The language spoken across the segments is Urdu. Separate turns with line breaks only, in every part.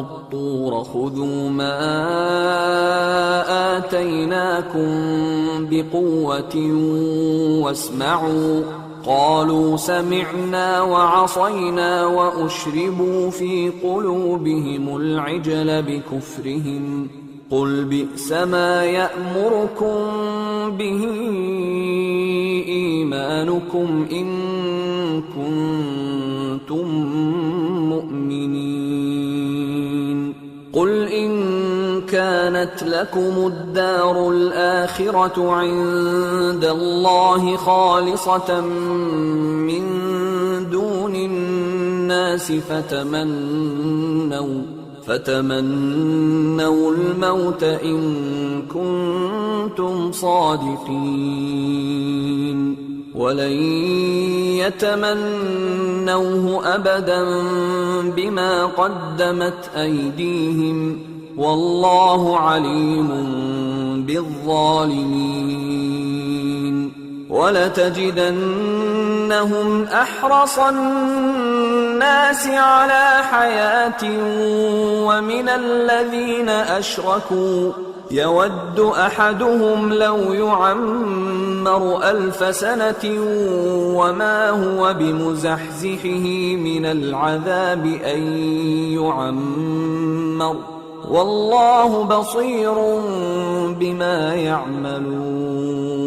الطور خذوا ما آتيناكم بقوة واسمعوا قالوا سمعنا وعصينا وأشربوا في قلوبهم العجل بكفرهم قل بئس ما يأمركم به إيمانكم إن كنتم مؤمنين قل إن كانت لكم الدار الآخرة عند الله خالصة من دون الناس فتمنوا الموت إن كنتم صادقين ولن يتمنوه أبدا بما قدمت أيديهم والله عليم بالظالمين ولتجدنهم أحرص الناس على حياة ومن الذين أشركوا يود أحدهم لو يعمر 1000 سنة وما هو بمزحزحه من العذاب أن يعمر والله بصير بما يعملون।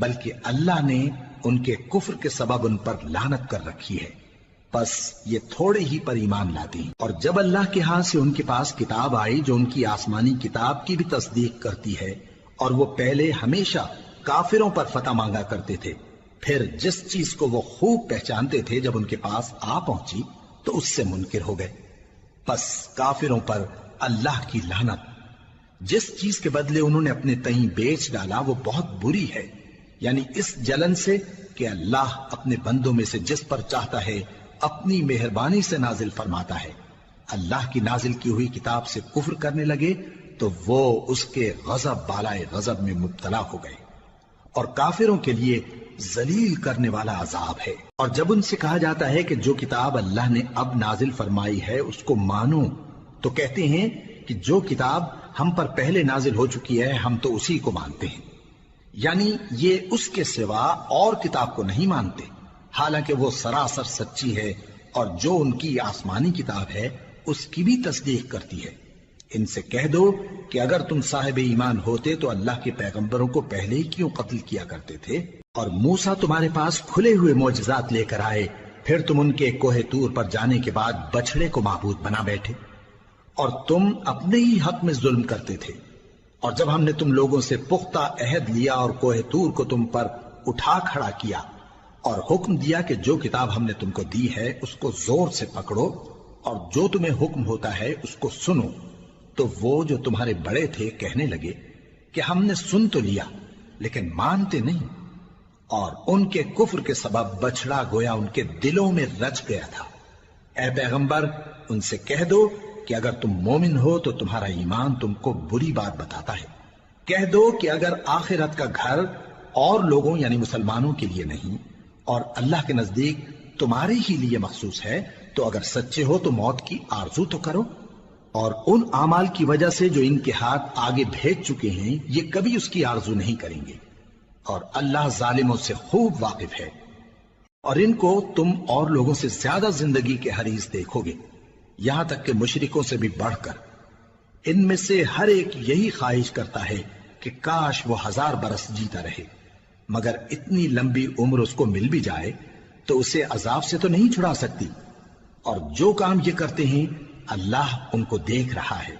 بلکہ اللہ نے ان کے کفر کے سبب ان پر لعنت کر رکھی ہے، بس یہ تھوڑے ہی پر ایمان لاتے ہیں۔ اور جب اللہ کے ہاں سے ان کے پاس کتاب آئی جو ان کی آسمانی کتاب کی بھی تصدیق کرتی ہے، اور وہ پہلے ہمیشہ کافروں پر فتح مانگا کرتے تھے، پھر جس چیز کو وہ خوب پہچانتے تھے جب ان کے پاس آ پہنچی تو اس سے منکر ہو گئے، بس کافروں پر اللہ کی لعنت۔ جس چیز کے بدلے انہوں نے اپنے تئیں بیچ ڈالا وہ بہت بری ہے، یعنی اس جلن سے کہ اللہ اپنے بندوں میں سے جس پر چاہتا ہے اپنی مہربانی سے نازل فرماتا ہے۔ اللہ کی نازل کی ہوئی کتاب سے کفر کرنے لگے تو وہ اس کے غضب بالائے غضب میں مبتلا ہو گئے، اور کافروں کے لیے ذلیل کرنے والا عذاب ہے۔ اور جب ان سے کہا جاتا ہے کہ جو کتاب اللہ نے اب نازل فرمائی ہے اس کو مانو، تو کہتے ہیں کہ جو کتاب ہم پر پہلے نازل ہو چکی ہے ہم تو اسی کو مانتے ہیں، یعنی یہ اس کے سوا اور کتاب کو نہیں مانتے، حالانکہ وہ سراسر سچی ہے، اور جو ان کی آسمانی کتاب ہے اس کی بھی تصدیق کرتی ہے۔ ان سے کہہ دو کہ اگر تم صاحب ایمان ہوتے تو اللہ کے پیغمبروں کو پہلے ہی کیوں قتل کیا کرتے تھے؟ اور موسیٰ تمہارے پاس کھلے ہوئے معجزات لے کر آئے، پھر تم ان کے کوہ طور پر جانے کے بعد بچڑے کو معبود بنا بیٹھے، اور تم اپنے ہی حق میں ظلم کرتے تھے۔ اور جب ہم نے تم لوگوں سے پختہ عہد لیا اور کوہ طور کو تم پر اٹھا کھڑا کیا اور حکم دیا کہ جو کتاب ہم نے تم کو دی ہے اس کو زور سے پکڑو اور جو تمہیں حکم ہوتا ہے اس کو سنو، تو وہ جو تمہارے بڑے تھے کہنے لگے کہ ہم نے سن تو لیا لیکن مانتے نہیں، اور ان کے کفر کے سبب بچڑا گویا ان کے دلوں میں رچ گیا تھا۔ اے پیغمبر ان سے کہہ دو کہ اگر تم مومن ہو تو تمہارا ایمان تم کو بری بات بتاتا ہے۔ کہہ دو کہ اگر آخرت کا گھر اور لوگوں یعنی مسلمانوں کے لیے نہیں اور اللہ کے نزدیک تمہارے ہی لیے مخصوص ہے تو اگر سچے ہو تو موت کی آرزو تو کرو، اور ان اعمال کی وجہ سے جو ان کے ہاتھ آگے بھیج چکے ہیں یہ کبھی اس کی آرزو نہیں کریں گے، اور اللہ ظالموں سے خوب واقف ہے۔ اور ان کو تم اور لوگوں سے زیادہ زندگی کے حریص دیکھو گے، یہاں تک کہ مشرکوں سے بھی بڑھ کر۔ ان میں سے ہر ایک یہی خواہش کرتا ہے کہ کاش وہ 1000 برس جیتا رہے، مگر اتنی لمبی عمر اس کو مل بھی جائے تو اسے عذاب سے تو نہیں چھڑا سکتی، اور جو کام یہ کرتے ہیں اللہ ان کو دیکھ رہا ہے۔